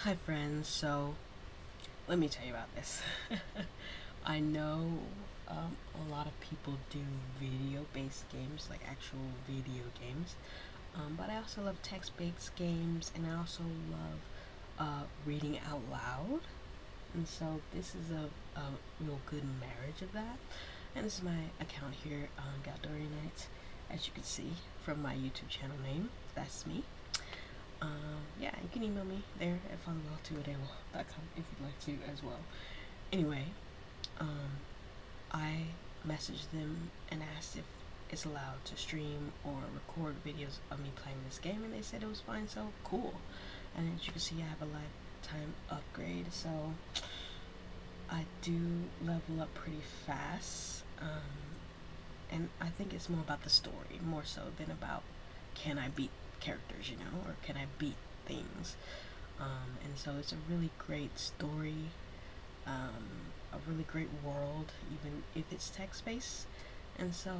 Hi friends, so let me tell you about this. I know a lot of people do video-based games, like actual video games, but I also love text-based games, and I also love reading out loud. And so this is a real good marriage of that. And this is my account here on Galdoria Nights, as you can see from my YouTube channel name. That's me. Yeah, you can email me there at followwell2adable.com if you'd like to as well. Anyway, I messaged them and asked if it's allowed to stream or record videos of me playing this game, and they said it was fine, so cool. And as you can see, I have a lifetime upgrade, so I do level up pretty fast. And I think it's more about the story, more so than about can I beat characters, or can I beat things. And so it's a really great story, a really great world, even if it's text-based. And so,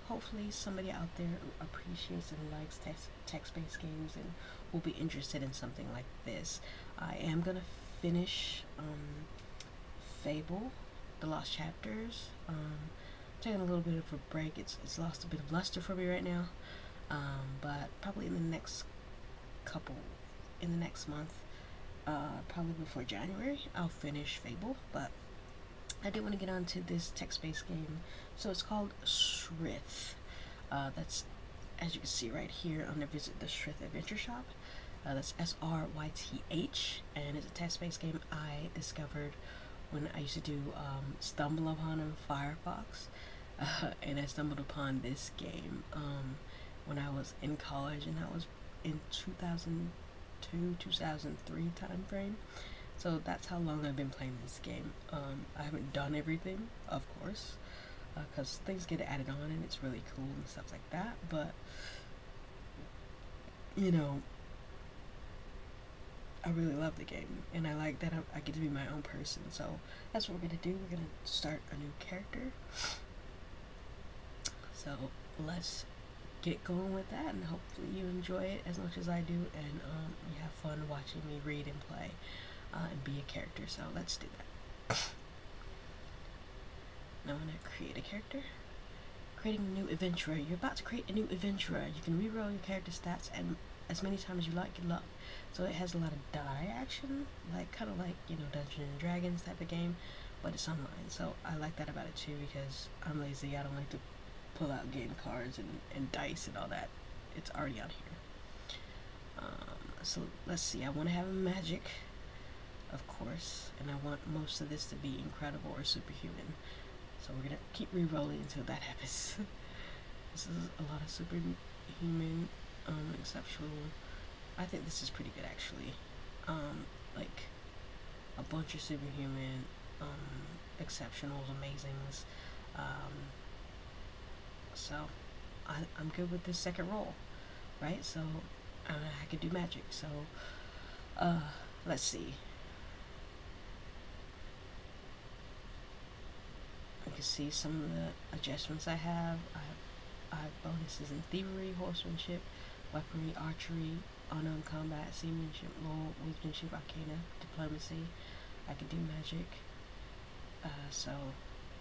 hopefully somebody out there appreciates and likes text-based games and will be interested in something like this. I am gonna finish Fable, The Lost Chapters. Taking a little bit of a break. It's lost a bit of luster for me right now. But probably in the next month, probably before January, I'll finish Fable. But I did want to get onto this text-based game. So it's called Sryth. That's, as you can see right here under Visit the Sryth Adventure Shop. That's SRYTH, and it's a text-based game I discovered when I used to do Stumble Upon in Firefox. And I stumbled upon this game when I was in college, and that was in 2002, 2003 time frame. So that's how long I've been playing this game. I haven't done everything, of course, because things get added on and it's really cool and stuff like that, but I really love the game, and I like that I get to be my own person. So that's what we're gonna do. We're gonna start a new character. So let's get going with that, and hopefully you enjoy it as much as I do, and you have fun watching me read and play and be a character. So let's do that. Now I'm gonna create a character. Creating a new adventurer. You're about to create a new adventurer. You can reroll your character stats and as many times as you like your luck. So it has a lot of die action, kind of like Dungeons and Dragons type of game, but it's online. So I like that about it too, because I'm lazy. I don't like to pull out game cards and dice and all that. It's already on here. So let's see. I want to have a magic, of course, and I want most of this to be incredible or superhuman. So we're gonna keep re-rolling until that happens. This is a lot of superhuman, exceptional. I think this is pretty good actually. Like a bunch of superhuman, exceptionals, amazings. So I'm good with this second roll, right? So I could do magic. So let's see. You can see some of the adjustments I have. I have bonuses in thievery, horsemanship, weaponry, archery, unarmed combat, seamanship, lore, woodsmanship, arcana, diplomacy. I can do magic. So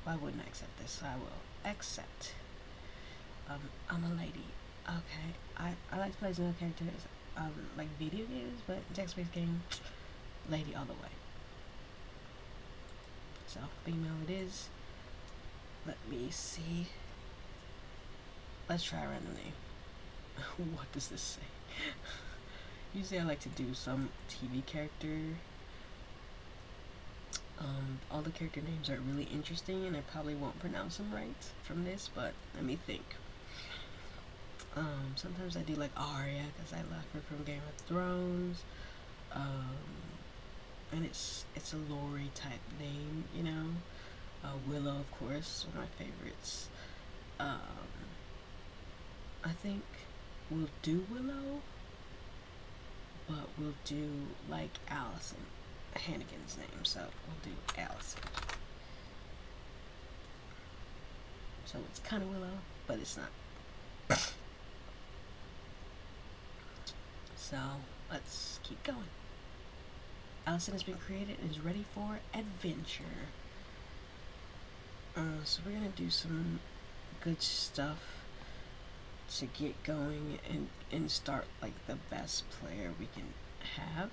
why wouldn't I accept this? I will accept. I'm a lady. Okay. I like to play as male characters, like video games, but text-based game, lady all the way. So female it is. Let me see. Let's try random name. What does this say? Usually I like to do some TV character. All the character names are really interesting, and I probably won't pronounce them right from this, but let me think. Sometimes I do like Arya, because I love her from Game of Thrones. And it's a Lori type name, Willow, of course, one of my favorites. I think we'll do Willow, but we'll do like Allison Hannigan's name, so we'll do Allison. So it's kind of Willow, but it's not. So let's keep going. Alicent has been created and is ready for adventure. So we're gonna do some good stuff to get going and start like the best player we can have.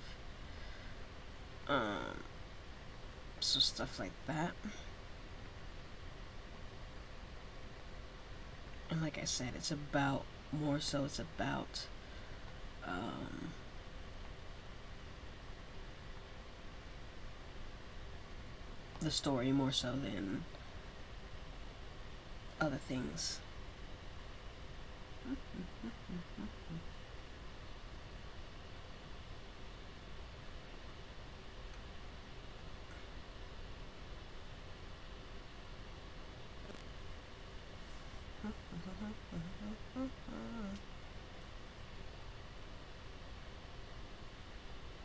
So stuff like that. And like I said, it's about more so it's about the story more so than other things.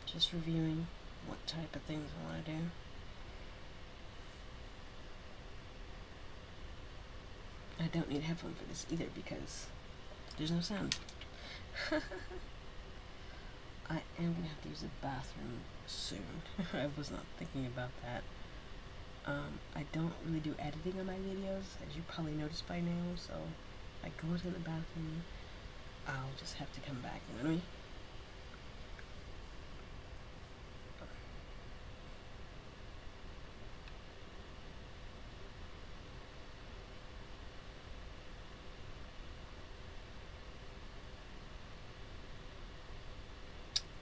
Just reviewing what type of things I want to do. I don't need a headphone for this either because there's no sound. I am gonna have to use the bathroom soon. I was not thinking about that. I don't really do editing on my videos, as you probably noticed by now, so I go to the bathroom, I'll just have to come back, you know what I mean?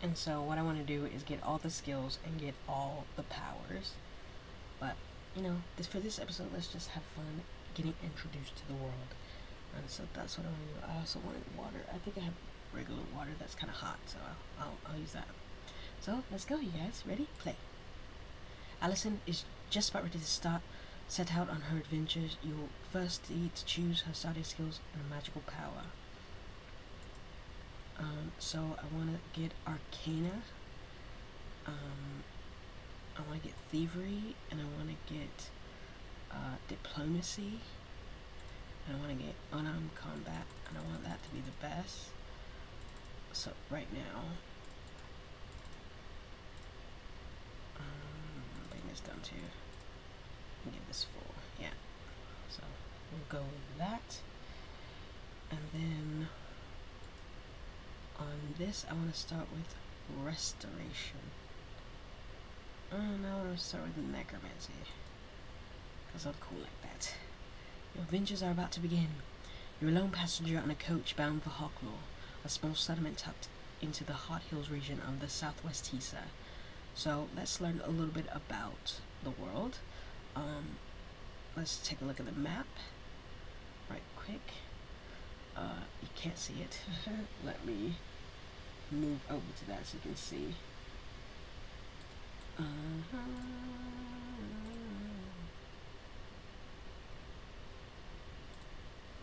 And so what I want to do is get all the skills and get all the powers. But, you know, for this episode, let's just have fun getting introduced to the world. And so that's what I want to do. I also wanted water. I think I have regular water that's kind of hot, so I'll use that. So, let's go, you guys. Ready? Play. Alicent is just about ready to set out on her adventures. You'll first need to choose her starting skills and a magical power. So I want to get Arcana, I want to get Thievery, and I want to get Diplomacy, and I want to get Unarmed Combat, and I want that to be the best. So right now, bring this down to, give this 4, yeah. So we'll go with that, and then on this, I want to start with Restoration. Now I want to start with Necromancy, because I'm cool like that. Your adventures are about to begin. You're a lone passenger on a coach bound for Hawklaw, a small settlement tucked into the Hot Hills region of the southwest Teesa. So let's learn a little bit about the world. Let's take a look at the map right quick. You can't see it. Let me move over to that so you can see.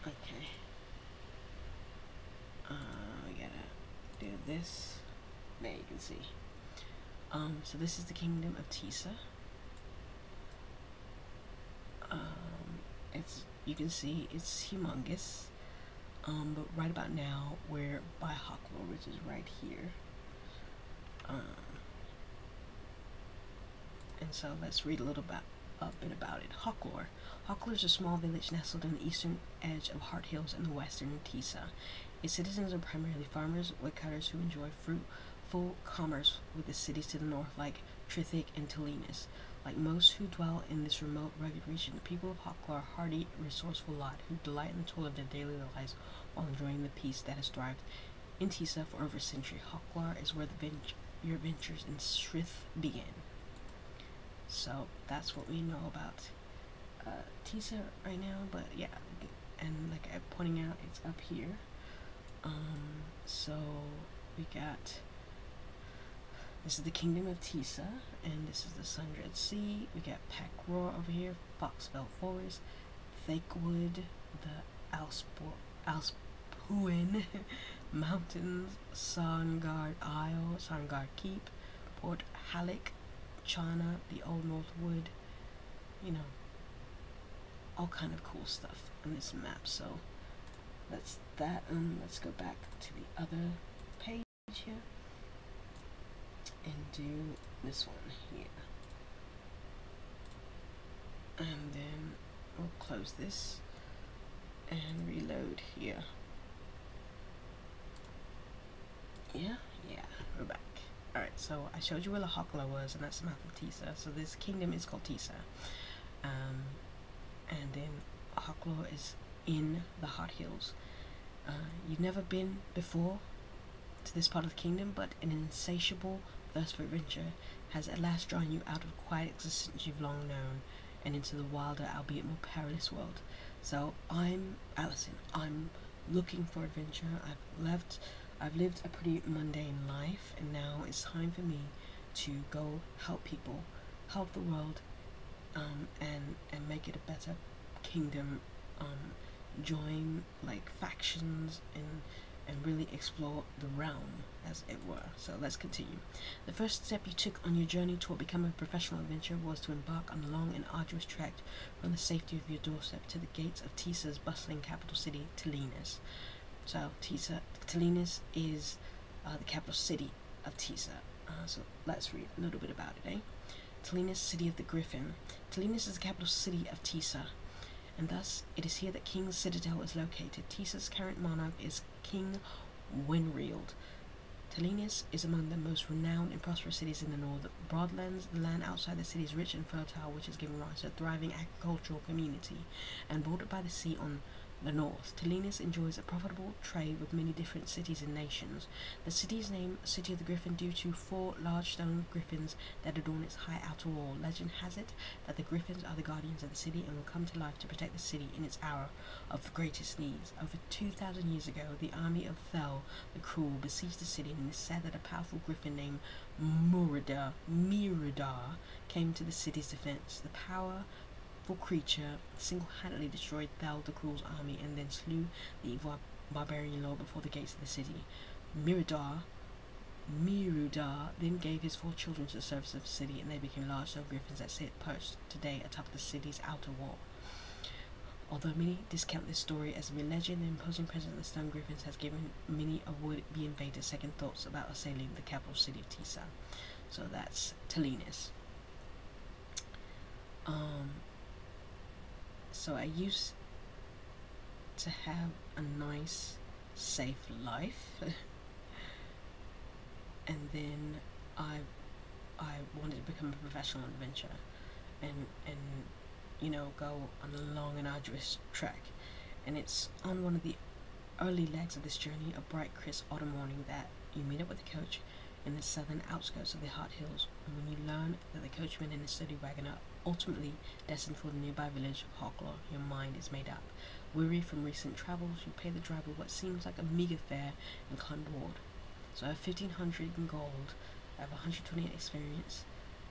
Okay. We gotta do this. There you can see. So this is the Kingdom of Teesa. You can see it's humongous. But right about now we're by Hawklaw, which is right here. And so let's read a bit about it. Hawklaw. Hawklaw is a small village nestled on the eastern edge of Hot Hills in the western Teesa. Its citizens are primarily farmers, woodcutters who enjoy fruitful commerce with the cities to the north like Trithik and Telinus. Like most who dwell in this remote, rugged region, the people of Hawklaw are a hardy, resourceful lot who delight in the toil of their daily lives while enjoying the peace that has thrived in Teesa for over a century. Hawklaw is where your adventures in Shrith begin. So that's what we know about Teesa right now, but yeah, and like I'm pointing out, it's up here. So we got, this is the Kingdom of Teesa, and this is the Sundred Sea. We got Pack Roar over here, Foxfell Forest, Thakewood, the Alspuin Mountains, Songard Isle, Songard Keep, Port Halleck, Chana, the Old Northwood, you know, all kind of cool stuff on this map. So that's that. Let's go back to the other page here. and do this one here. And then we'll close this and reload here. Yeah, we're back. Alright, so I showed you where Lahokla was, and that's the map of Tisa. So this kingdom is called Tisa. And then Lahokla is in the Hot Hills. You've never been before to this part of the kingdom, but an insatiable thirst for adventure has at last drawn you out of the quiet existence you've long known and into the wilder, albeit more perilous world. So I'm Allison. I'm looking for adventure. I've lived a pretty mundane life, and now it's time for me to go help people, help the world, and make it a better kingdom. Join like factions and really explore the realm, as it were. So let's continue. The first step you took on your journey toward becoming a professional adventurer was to embark on a long and arduous trek from the safety of your doorstep to the gates of Tisa's bustling capital city, Tilinus. So Tilinus is the capital city of Tisa. So let's read a little bit about it, eh? Tilinus, city of the Griffin. Tilinus is the capital city of Tisa, and thus it is here that King's Citadel is located. Tisa's current monarch is King Winrield. Tilinus is among the most renowned and prosperous cities in the north. Broadlands, the land outside the city, is rich and fertile, which has given rise to a thriving agricultural community, and bordered by the sea on the north. Tilinus enjoys a profitable trade with many different cities and nations. The city is named City of the Griffin due to 4 large stone griffins that adorn its high outer wall. Legend has it that the griffins are the guardians of the city and will come to life to protect the city in its hour of greatest needs. Over 2,000 years ago, the army of Thel the Cruel besieged the city, and it is said that a powerful griffin named Miradar came to the city's defense. The powerful creature single-handedly destroyed Thel the Cruel's army and then slew the evil barbarian lord before the gates of the city. Miradar then gave his 4 children to the service of the city, and they became large stone griffins that sit perched today atop the city's outer wall. Although many discount this story as a mere legend, the imposing presence of the stone griffins has given many of would-be invaders second thoughts about assailing the capital city of Tisa. So that's Tilinus. So I used to have a nice, safe life, and then I wanted to become a professional adventurer, and you know, go on a long and arduous trek. And it's on one of the early legs of this journey, a bright, crisp autumn morning, that you meet up with the coach in the southern outskirts of the Hot Hills, and when you learn that the coachman and his sturdy wagon are ultimately destined for the nearby village of Hawklaw, your mind is made up. Weary from recent travels, you pay the driver what seems like a meager fare and climb aboard. So I have 1,500 in gold, I have 128 experience,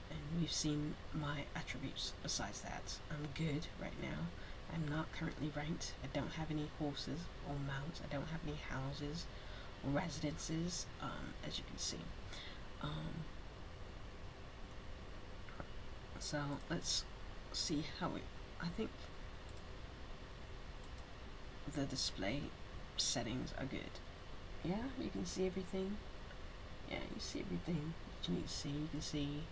and we've seen my attributes. Besides that, I'm good right now. I'm not currently ranked. I don't have any horses or mounts. I don't have any houses or residences, as you can see. So let's see how I think the display settings are good. Yeah, you can see everything. Yeah, you see everything that you need to see. You can see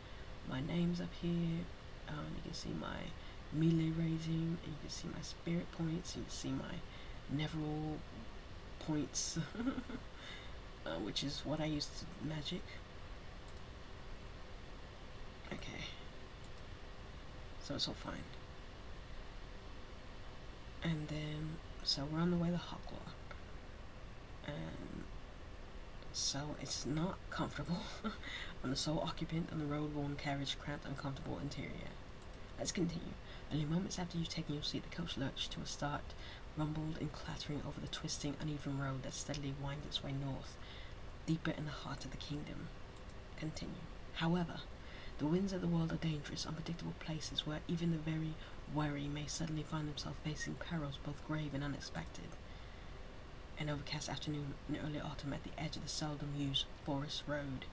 my names up here. You can see my melee raising, and you can see my spirit points. You can see my Neverall points, which is what I use to magic. Okay, so it's all fine. And then, so we're on the way to Hawklaw, and so it's not comfortable. I'm the sole occupant on the road-worn carriage, cramped, uncomfortable interior. Let's continue. Only moments after you've taken your seat, the coach lurched to a start, rumbled and clattering over the twisting, uneven road that steadily winds its way north, deeper in the heart of the kingdom. Continue. However, the winds of the world are dangerous, unpredictable places where even the very wary may suddenly find themselves facing perils both grave and unexpected. An overcast afternoon in early autumn at the edge of the seldom-used forest road,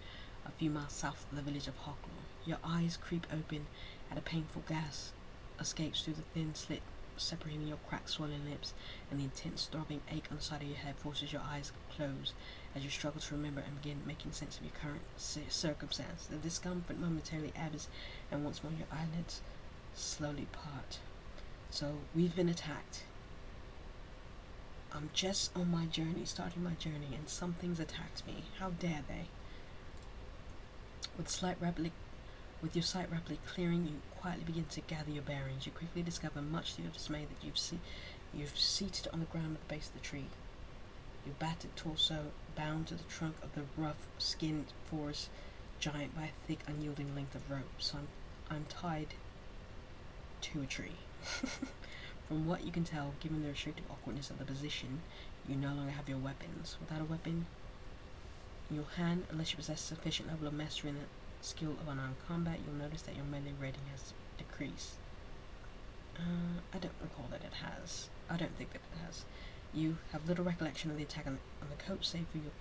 a few miles south of the village of Hawklaw. Your eyes creep open as a painful gas escapes through the thin slit separating your cracked, swollen lips, and the intense throbbing ache on the side of your head forces your eyes closed as you struggle to remember and begin making sense of your current circumstance. The discomfort momentarily ebbs, and once more your eyelids slowly part. So, we've been attacked. I'm just on my journey, starting my journey, and something's attacked me. How dare they? With your sight rapidly clearing, you quietly begin to gather your bearings. You quickly discover, much to your dismay, that you've seated on the ground at the base of the tree. Your battered torso bound to the trunk of the rough-skinned forest giant by a thick, unyielding length of rope. So I'm tied to a tree. From what you can tell, given the restrictive awkwardness of the position, you no longer have your weapons. Without a weapon in your hand, unless you possess sufficient level of mastery in the skill of unarmed combat, you'll notice that your melee rating has decreased. I don't recall that it has. I don't think that it has. You have little recollection of the attack on the coach, save for your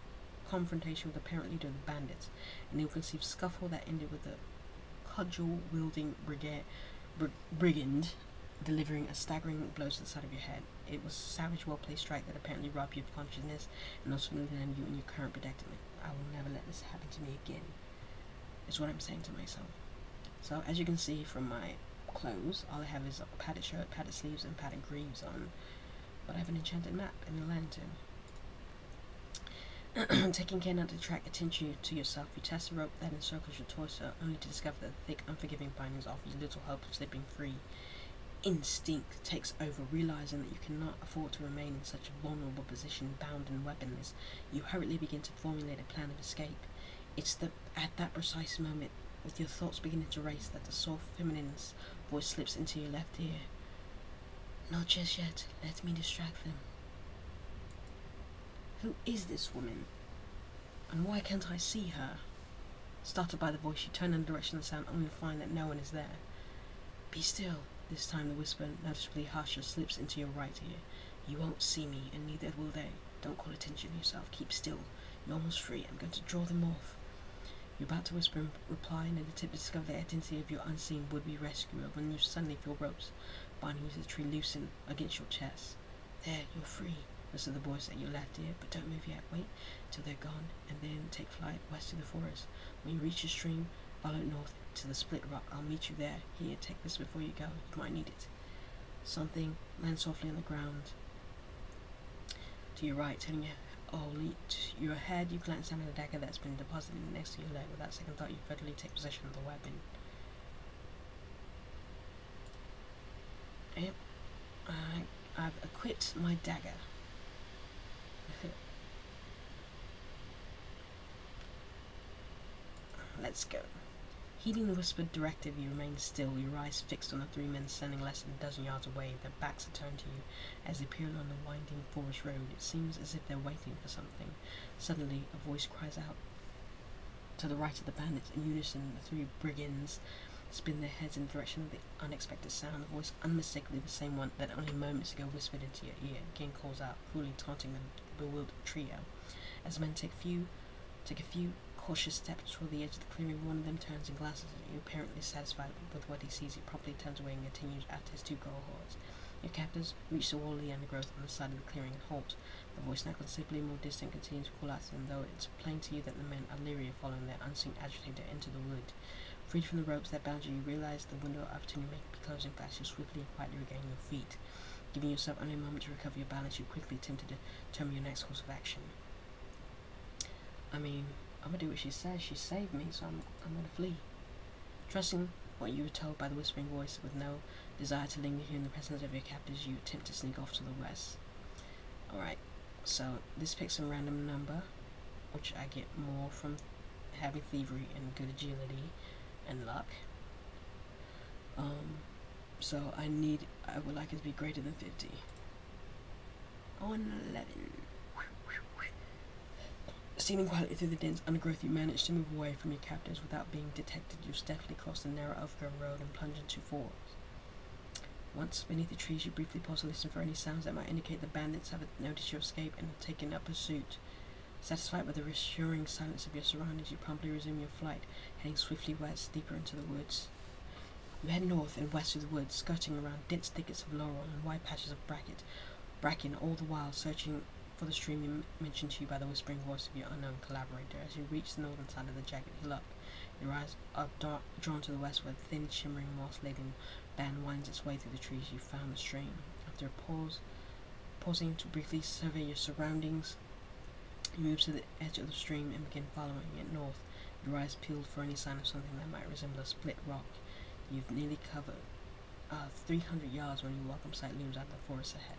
confrontation with the apparent leader of the bandits, and ill-conceived scuffle that ended with the cudgel-wielding brigand delivering a staggering blow to the side of your head. It was a savage, well-placed strike that apparently robbed you of consciousness and ultimately landed you in your current predicament. I will never let this happen to me again, is what I'm saying to myself. So, as you can see from my clothes, all I have is a padded shirt, padded sleeves, and padded greaves on. But I have an enchanted map and a lantern. Taking care not to attract attention to yourself, you test the rope that encircles your torso, only to discover that the thick, unforgiving bindings offer you little hope of slipping free. Instinct takes over, realizing that you cannot afford to remain in such a vulnerable position, bound and weaponless. You hurriedly begin to formulate a plan of escape. It's at that precise moment, with your thoughts beginning to race, that the soft feminine's voice slips into your left ear. Not just yet. Let me distract them. Who is this woman? And why can't I see her? Startled by the voice, you turn in the direction of the sound, only to find that no one is there. Be still. This time the whisper, noticeably harsher, slips into your right ear. You won't see me, and neither will they. Don't call attention to yourself. Keep still. You're almost free. I'm going to draw them off. You're about to whisper in reply, and in the attempt to discover the identity of your unseen would-be rescuer, when you suddenly feel ropes binding you to the tree loosen against your chest. There, you're free, whispered the voice at your left ear, but don't move yet. Wait till they're gone, and then take flight west to the forest. When you reach the stream, follow north to the split rock. I'll meet you there. Here, take this before you go. You might need it. Something lands softly on the ground to your right, turning your head. You glance down at a dagger that's been deposited next to your leg. Without second thought, you readily take possession of the weapon. Yep. I've equipped my dagger. Let's go. Heeding the whispered directive, you remain still, your eyes fixed on the three men standing less than a dozen yards away. Their backs are turned to you as they peer along the winding forest road. It seems as if they're waiting for something. Suddenly, a voice cries out to the right of the bandits. In unison, the three brigands spin their heads in the direction of the unexpected sound. The voice, unmistakably the same one that only moments ago whispered into your ear, again calls out, cruelly taunting the bewildered trio. As the men take a few cautious steps toward the edge of the clearing, one of them turns and glances at you, apparently satisfied with what he sees. He promptly turns away and continues after his two cohorts. Your captors reach the wall of the undergrowth on the side of the clearing and halt. The voice, now considerably more distant, continues to call out to them, though it's plain to you that the men are leery of following their unseen agitator into the wood. Freed from the ropes that bound you, you realize the window of opportunity may be closing fast. You swiftly and quietly regain your feet. Giving yourself only a moment to recover your balance, you quickly attempt to determine your next course of action. I mean, I'm gonna do what she says. She saved me, so I'm gonna flee. Trusting what you were told by the whispering voice, with no desire to linger here in the presence of your captors, you attempt to sneak off to the west. Alright, so this picks some random number, which I get more from having thievery and good agility and luck. So I would like it to be greater than 50. Oh, an 11. Stealing quietly through the dense undergrowth, you manage to move away from your captors without being detected. You stealthily cross the narrow overgrown road and plunge into forest. Once beneath the trees, you briefly pause to listen for any sounds that might indicate the bandits have noticed your escape and have taken up pursuit. Satisfied with the reassuring silence of your surroundings, you promptly resume your flight, heading swiftly west, deeper into the woods. You head north and west through the woods, skirting around dense thickets of laurel and wide patches of bracken, all the while searching for the stream mentioned to you by the whispering voice of your unknown collaborator. As you reach the northern side of the jagged hillock, your eyes are drawn to the west, where the thin, shimmering, moss-laden band winds its way through the trees. You found the stream. After a pausing to briefly survey your surroundings, you move to the edge of the stream and begin following it north, your eyes peeled for any sign of something that might resemble a split rock. You've nearly covered 300 yards when your welcome sight looms out of the forest ahead.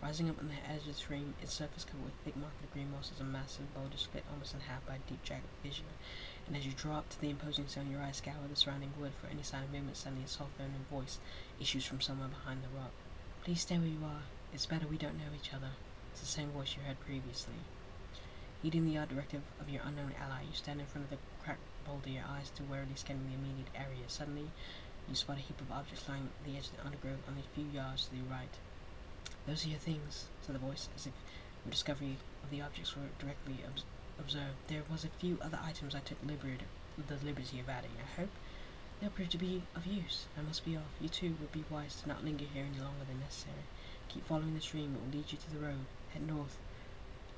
Rising up on the edge of the stream, its surface covered with thick marked green moss, is a massive boulder split almost in half by a deep jagged fissure. And as you draw up to the imposing stone, your eyes scour the surrounding wood for any sign of movement. Suddenly a soft droning voice issues from somewhere behind the rock. Please stay where you are. It's better we don't know each other. It's the same voice you heard previously. Heeding the directive of your unknown ally, you stand in front of the cracked boulder, your eyes still warily scanning the immediate area. Suddenly, you spot a heap of objects lying at the edge of the undergrowth only a few yards to the right. Those are your things, said the voice, as if your discovery of the objects were directly observed. There was a few other items I took the liberty of adding. I hope they'll prove to be of use. I must be off. You too would be wise to not linger here any longer than necessary. Keep following the stream. It will lead you to the road. Head north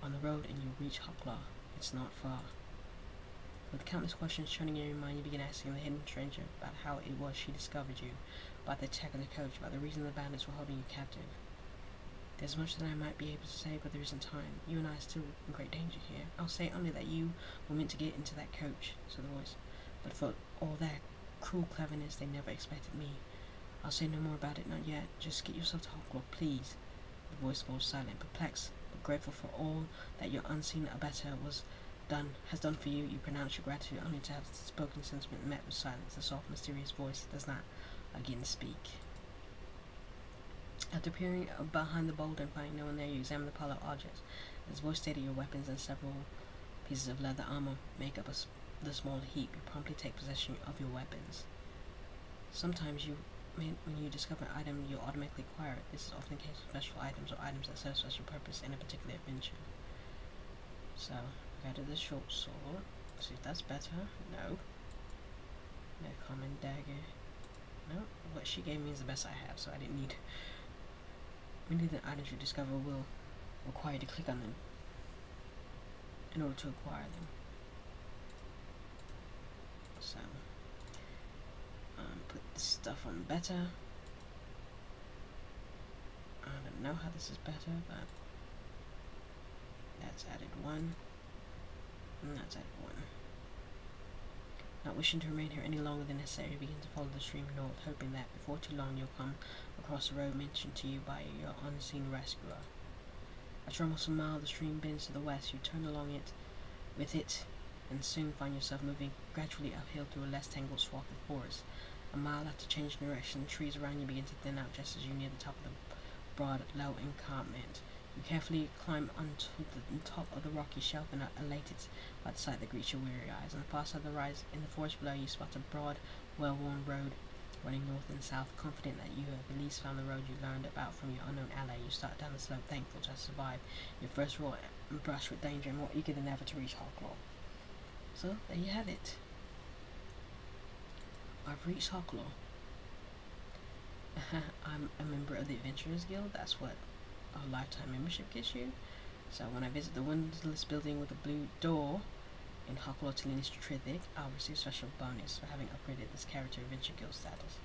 on the road and you'll reach Hocklaw. It's not far. With countless questions churning in your mind, you begin asking the hidden stranger about how it was she discovered you, about the attack on the coach, about the reason the bandits were holding you captive. There's much that I might be able to say, but there isn't time. You and I are still in great danger here. I'll say only that you were meant to get into that coach, said the voice. But for all their cruel cleverness, they never expected me. I'll say no more about it, not yet. Just get yourself to Hocklaw, please. The voice falls silent, perplexed, but grateful for all that your unseen abettor has done for you. You pronounce your gratitude only to have the spoken sentiment met with silence. The soft, mysterious voice does not again speak. After peering behind the boulder and finding no one there, you examine the pile of objects. As the voice stated, your weapons and several pieces of leather armor make up the small heap. You promptly take possession of your weapons. Sometimes when you discover an item, you automatically acquire it. This is often the case with special items or items that serve a special purpose in a particular adventure. So, I added the short sword. Let's see if that's better. No. No common dagger. No. What she gave me is the best I have, so I didn't need. Many of the items you discover will require you to click on them in order to acquire them. So, put this stuff on better. I don't know how this is better, but that's added 1, and that's added 1. Not wishing to remain here any longer than necessary, you begin to follow the stream north, hoping that before too long you'll come across the road mentioned to you by your unseen rescuer. After almost a mile, the stream bends to the west. You turn along it with it, and soon find yourself moving gradually uphill through a less tangled swath of forest. A mile after changing direction, the trees around you begin to thin out just as you near the top of the broad, low encampment. You carefully climb onto the top of the rocky shelf and are elated by the sight that greets your weary eyes. On the far side of the rise, in the forest below, you spot a broad, well-worn road running north and south. Confident that you have at least found the road you learned about from your unknown ally, you start down the slope, thankful to have survived your first raw brush with danger and more eager than ever to reach Hocklaw. So, there you have it. I've reached Hocklaw. I'm a member of the Adventurers Guild. That's what a lifetime membership gets you. So when I visit the windowless building with a blue door in Hocklaw Talinis Trithik, I'll receive a special bonus for having upgraded this character Adventure Guild status.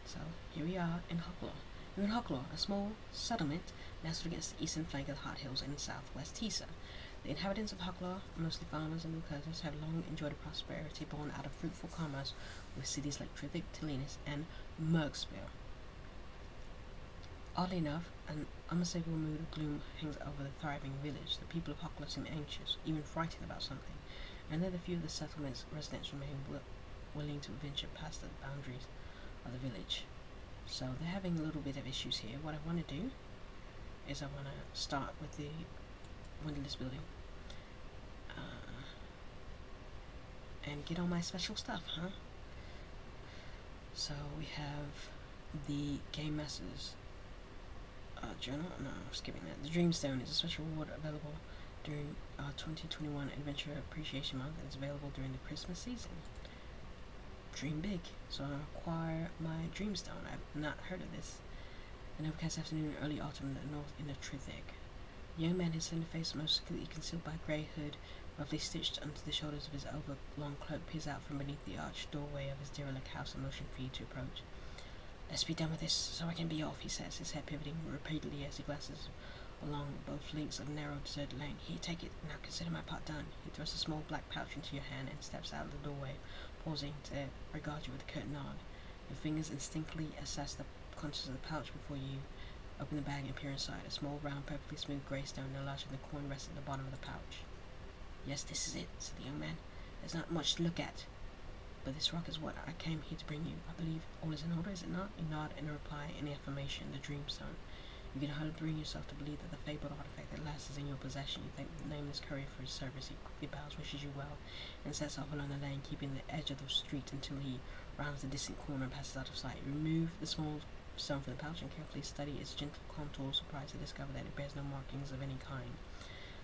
So here we are in Hocklaw. We're in Hocklaw, a small settlement nestled against the eastern flank of the Hot Hills in southwest Tisa. The inhabitants of Hocklaw, mostly farmers and woodcutters, have long enjoyed a prosperity born out of fruitful commerce with cities like Trithik, Talinis, and Murgsville. Oddly enough, an unmistakable mood of gloom hangs over the thriving village. The people of Hocklaw seem anxious, even frightened about something, and that a few of the settlement's residents remain willing to venture past the boundaries of the village. So they're having a little bit of issues here. What I want to do is I want to start with the windowless building and get all my special stuff, So we have the Game Master's journal. No, I'm skipping that. The Dreamstone is a special reward available during 2021 Adventure Appreciation Month, and it's available during the Christmas season. Dream big. So I acquire my Dreamstone. I've not heard of this. An overcast afternoon in early autumn in the north end of Trithik. The young man, his slender face most completely concealed by a grey hood, roughly stitched under the shoulders of his overlong cloak, peers out from beneath the arched doorway of his derelict house and motioned for you to approach. "Let's be done with this, so I can be off," he says, his head pivoting repeatedly as he glances along both lengths of narrow, deserted lane. "Here, take it. Now consider my part done." He thrusts a small black pouch into your hand and steps out of the doorway, pausing to regard you with a curt nod. Your fingers instinctively assess the contents of the pouch before you open the bag and peer inside. A small, round, perfectly smooth grey stone, no larger than a coin, rests at the bottom of the pouch. "Yes, this is it," said the young man. "There's not much to look at, but this rock is what I came here to bring you. I believe all is in order, is it not?" You nod in reply, in affirmation. The Dreamstone. You can hardly bring yourself to believe that the fabled artifact at last is in your possession. You thank the nameless courier for his service. He quickly bows, wishes you well, and sets off along the lane, keeping the edge of the street until he rounds the distant corner and passes out of sight. You remove the small stone from the pouch and carefully study its gentle contour, surprised to discover that it bears no markings of any kind.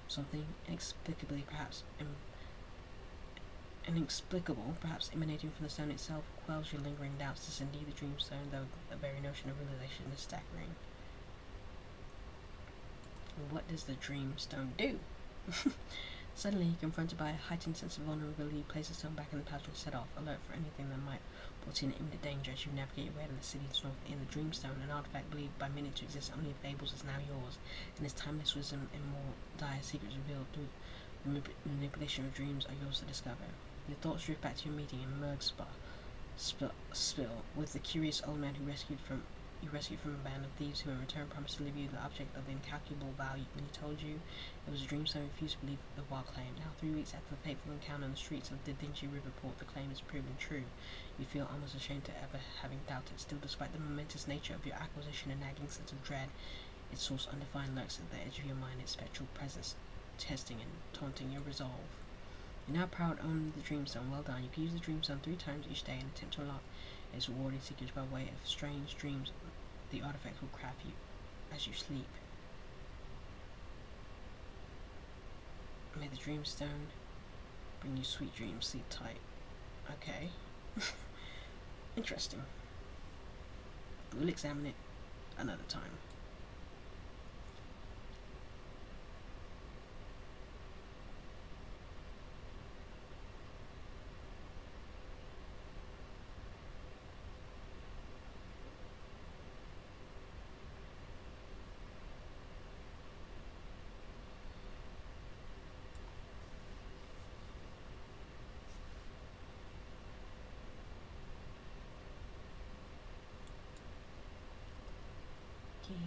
Something inexplicable, perhaps emanating from the stone itself, quells your lingering doubts. This is indeed the Dreamstone, though the very notion of realization is staggering. What does the Dreamstone do? Suddenly, confronted by a heightened sense of vulnerability, you place the stone back in the pouch and set off, alert for anything that might put in imminent danger as you navigate your way to the city's north end. The Dreamstone, an artifact believed by many to exist only in fables, is now yours, and its timeless wisdom and more dire secrets revealed through the manipulation of dreams are yours to discover. Your thoughts drift back to your meeting in Mergspa Spill with the curious old man who rescued from a band of thieves who in return promised to leave you the object of incalculable value. When he told you it was a dream, so refused to believe the wild claim. Now, 3 weeks after the fateful encounter on the streets of the dingy Riverport, the claim is proven true. You feel almost ashamed to ever having doubted. Still, despite the momentous nature of your acquisition and nagging sense of dread, its source undefined lurks at the edge of your mind, its spectral presence testing and taunting your resolve. You're now proud owner of the Dreamstone. Well done. You can use the Dreamstone 3 times each day and attempt to unlock its rewarding secrets by way of strange dreams the artifact will craft you as you sleep. May the Dreamstone bring you sweet dreams. Sleep tight. Okay. Interesting. We'll examine it another time.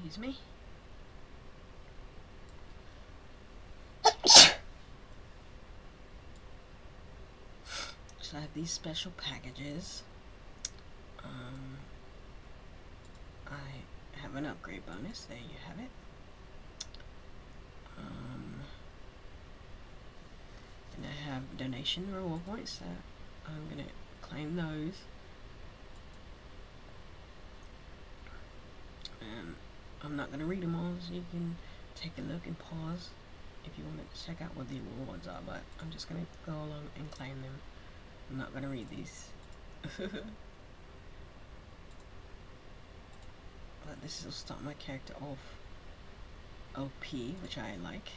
Excuse me. So I have these special packages. I have an upgrade bonus. There you have it. And I have donation reward points, so I'm gonna claim those. And I'm not gonna read them all, so you can take a look and pause if you want to check out what the rewards are, but I'm just gonna go along and claim them. I'm not gonna read these. But this will start my character off OP, which I like.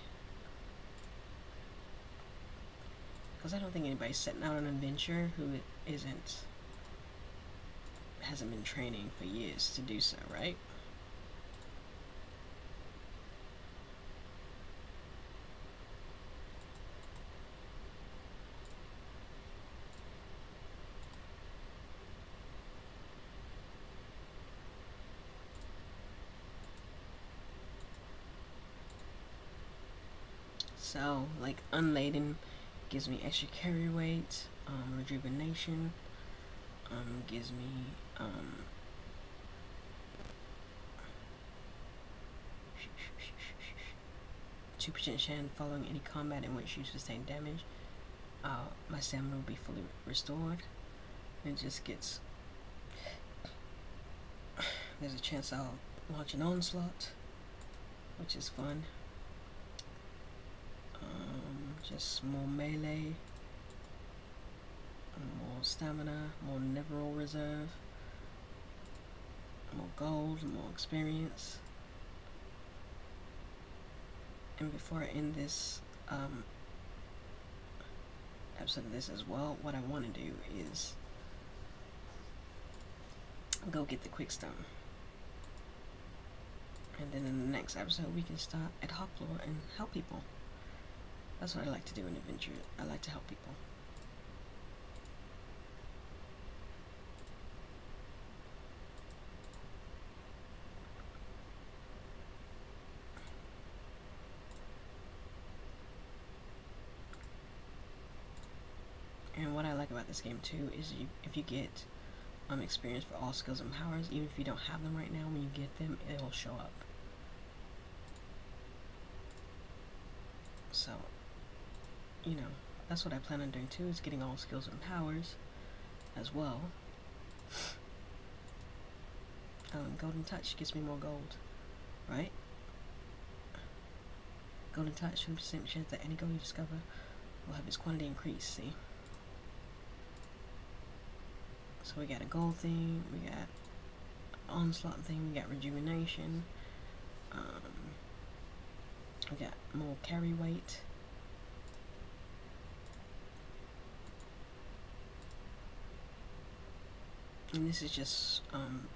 Because I don't think anybody's setting out on an adventure who hasn't been training for years to do so, right? So, like, unladen gives me extra carry weight, rejuvenation, gives me, 2% chance following any combat in which you sustain damage. My stamina will be fully restored. It just gets, there's a chance I'll launch an onslaught, which is fun. Just more melee, more stamina, more Neverall reserve, more gold, more experience, And before I end this episode of this as well, what I want to do is go get the quick stone, and then in the next episode we can start at Hocklore and help people. That's what I like to do in adventure. I like to help people. And what I like about this game too is if you get experience for all skills and powers, even if you don't have them right now, when you get them, it'll show up. So, you know, that's what I plan on doing too, is getting all skills and powers as well. Golden Touch gives me more gold, right? Golden Touch, 20% chance that any gold you discover will have its quantity increase, see? So we got a gold thing, we got onslaught thing, we got rejuvenation, we got more carry weight. And this is just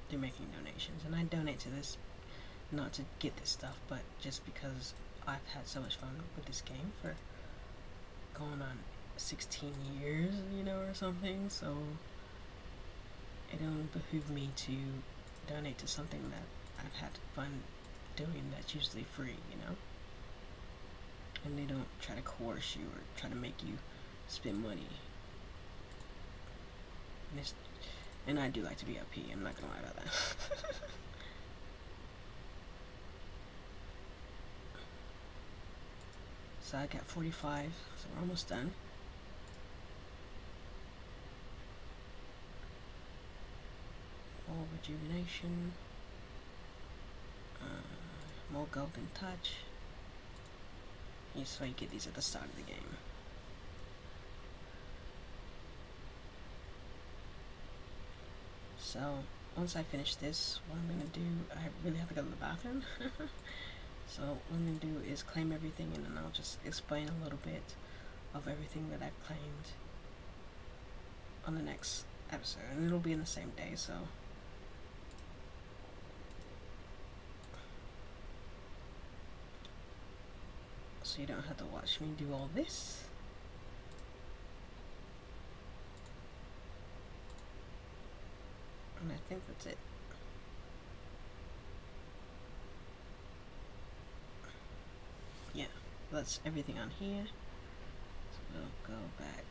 they're making donations, and I donate to this not to get this stuff, but just because I've had so much fun with this game for going on 16 years, you know, or something, so it don't behoove me to donate to something that I've had fun doing that's usually free, you know? And they don't try to coerce you or try to make you spend money. And I do like to be OP, I'm not gonna lie about that. So I got 45, so we're almost done. More rejuvenation, more golden touch. So you get these at the start of the game. So once I finish this, what I'm gonna do, I really have to go to the bathroom. So what I'm gonna do is claim everything, and then I'll just explain a little bit of everything that I've claimed on the next episode, and it'll be in the same day, so you don't have to watch me do all this. And I think that's it. Yeah, that's everything on here. So we'll go back.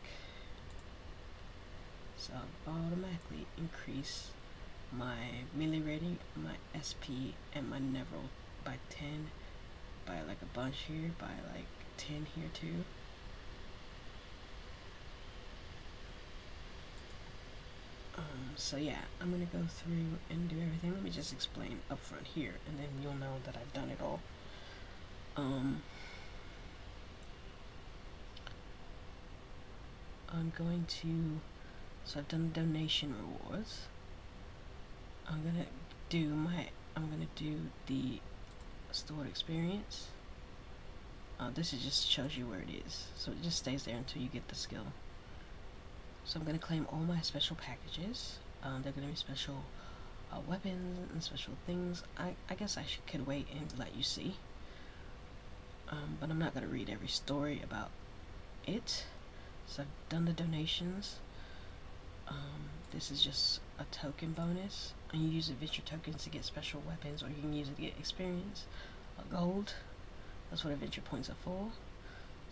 So I'll automatically increase my melee rating, my SP, and my Neville by 10. By like a bunch here, by like 10 here too. So yeah, I'm gonna go through and do everything. Let me just explain up front here, and then you'll know that I've done it all. I'm going to, so I've done the donation rewards. I'm gonna do the stored experience. This is just shows you where it is, so it just stays there until you get the skill. So I'm going to claim all my special packages. They're going to be special weapons and special things. I guess I could wait and let you see, but I'm not going to read every story about it. So I've done the donations. This is just a token bonus, and you use adventure tokens to get special weapons, or you can use it to get experience, gold. That's what adventure points are for.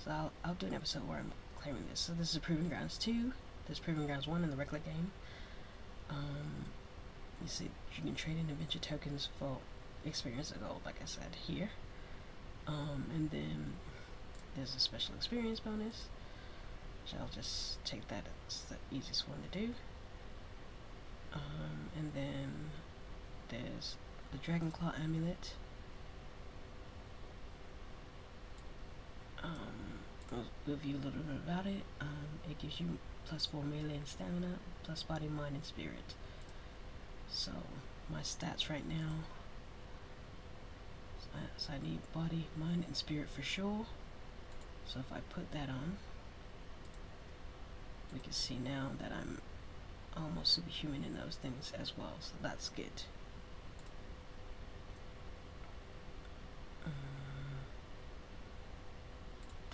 So I'll do an episode where I'm claiming this. So this is Proving Grounds 2. There's Proving Grounds 1 in the regular game. You see, you can trade in adventure tokens for experience of gold, like I said here. And then there's a special experience bonus, which I'll just take that as the easiest one to do. And then there's the Dragonclaw amulet. I'll review a little bit about it. It gives you +4 melee and stamina, plus body, mind, and spirit. So my stats right now, So I need body, mind, and spirit for sure. So if I put that on, we can see now that I'm almost superhuman in those things as well. So that's good.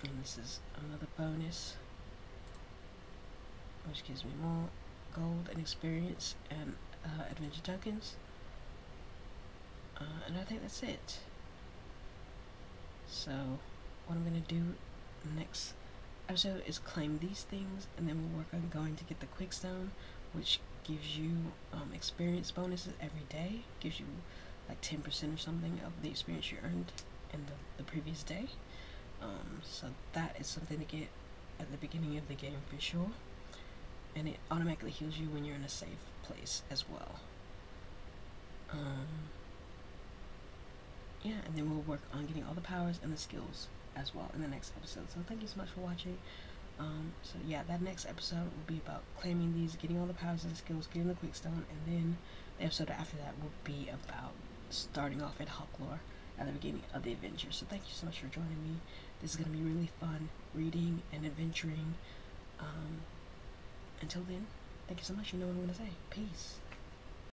And this is another bonus, which gives me more gold and experience and adventure tokens. And I think that's it. So what I'm going to do next episode is claim these things, and then we'll work on going to get the Quickstone, which gives you experience bonuses every day. Gives you like 10% or something of the experience you earned in the previous day. So that is something to get at the beginning of the game for sure. And it automatically heals you when you're in a safe place as well. Yeah, and then we'll work on getting all the powers and the skills as well in the next episode. So thank you so much for watching. So yeah, that next episode will be about claiming these, getting all the powers and the skills, getting the Quickstone, and then the episode after that will be about starting off at Hawklore at the beginning of the adventure. So thank you so much for joining me. This is going to be really fun reading and adventuring. Until then, thank you so much. You know what I'm going to say. Peace.